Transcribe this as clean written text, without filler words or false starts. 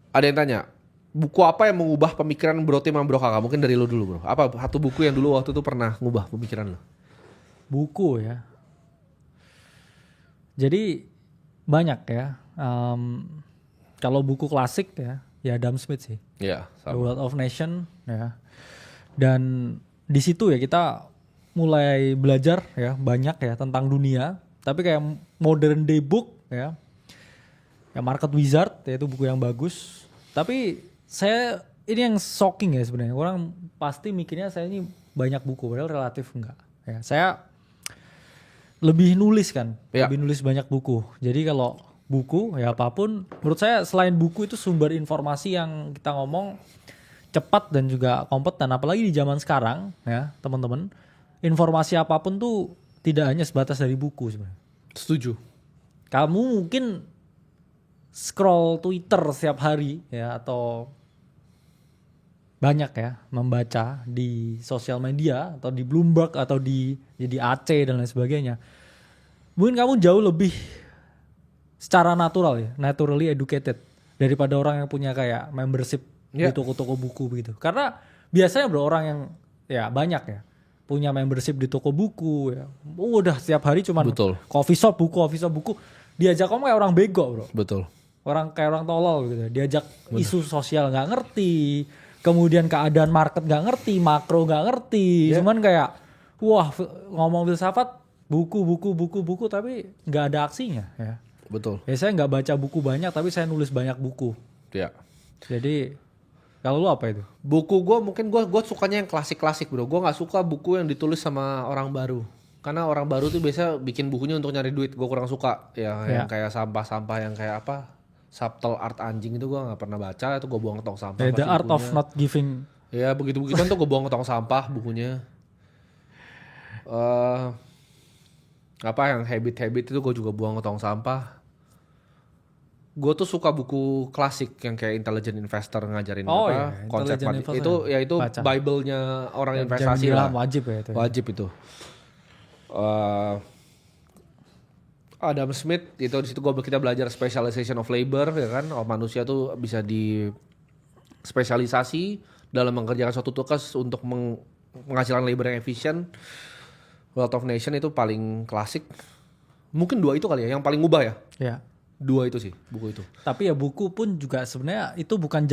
Ada yang tanya, buku apa yang mengubah pemikiran Bro Tim sama Bro Kakak? Mungkin dari lu dulu bro. Apa satu buku yang dulu waktu itu pernah ngubah pemikiran lu? Buku ya. Jadi banyak ya. Kalau buku klasik ya Adam Smith sih. Iya, The sama. Wealth of Nation ya. Dan di situ ya kita mulai belajar ya banyak ya tentang dunia. Tapi kayak modern day book ya. Ya Market Wizard ya itu buku yang bagus. Tapi saya ini yang shocking ya sebenarnya. Orang pasti mikirnya saya ini banyak buku padahal relatif enggak. Ya, saya lebih nulis kan, Ya. lebih nulis banyak buku. Jadi kalau buku ya apapun, menurut saya selain buku itu sumber informasi yang kita ngomong cepat dan juga kompeten. Apalagi di zaman sekarang ya teman-teman, informasi apapun tuh tidak hanya sebatas dari buku sebenarnya. Setuju. Kamu mungkin scroll Twitter setiap hari ya atau banyak ya membaca di sosial media atau di Bloomberg atau di AC dan lain sebagainya. Mungkin kamu jauh lebih secara natural ya, naturally educated daripada orang yang punya kayak membership di toko-toko buku begitu. Karena biasanya bro orang yang ya banyak ya punya membership di toko buku ya. Udah setiap hari cuman Betul. coffee shop buku. Diajak ngomong kayak orang bego bro. Betul. Orang kayak orang tolol gitu. Diajak isu sosial nggak ngerti, kemudian keadaan market nggak ngerti, makro nggak ngerti. Cuman kayak wah ngomong filsafat buku tapi nggak ada aksinya ya. Betul. Ya saya nggak baca buku banyak tapi saya nulis banyak buku. Ya. Jadi kalau lu apa itu? Buku gue mungkin gue sukanya yang klasik bro. Gue nggak suka buku yang ditulis sama orang baru. Karena orang baru tuh biasa bikin bukunya untuk nyari duit. Gue kurang suka yang kayak sampah-sampah yang kayak apa Subtle Art Anjing itu gue nggak pernah baca. Itu gue buang ke tong sampah. The Art of Not Giving. Ya begitu-begituan tuh gue buang ke tong sampah bukunya. Apa yang habit itu gue juga buang ke tong sampah. Gue tuh suka buku klasik yang kayak Intelligent Investor ngajarin konsep Intelligent itu baca. Bible-nya orang investasi lah. Wajib ya itu. Wajib itu. Adam Smith itu di situ kita belajar specialization of labor ya kan. Manusia tuh bisa di spesialisasi dalam mengerjakan suatu tugas untuk menghasilkan labor yang efisien. Wealth of Nation itu paling klasik. Mungkin 2 itu kali ya yang paling ngubah ya. Ya. 2 itu sih buku itu. Tapi ya buku pun juga sebenarnya itu bukan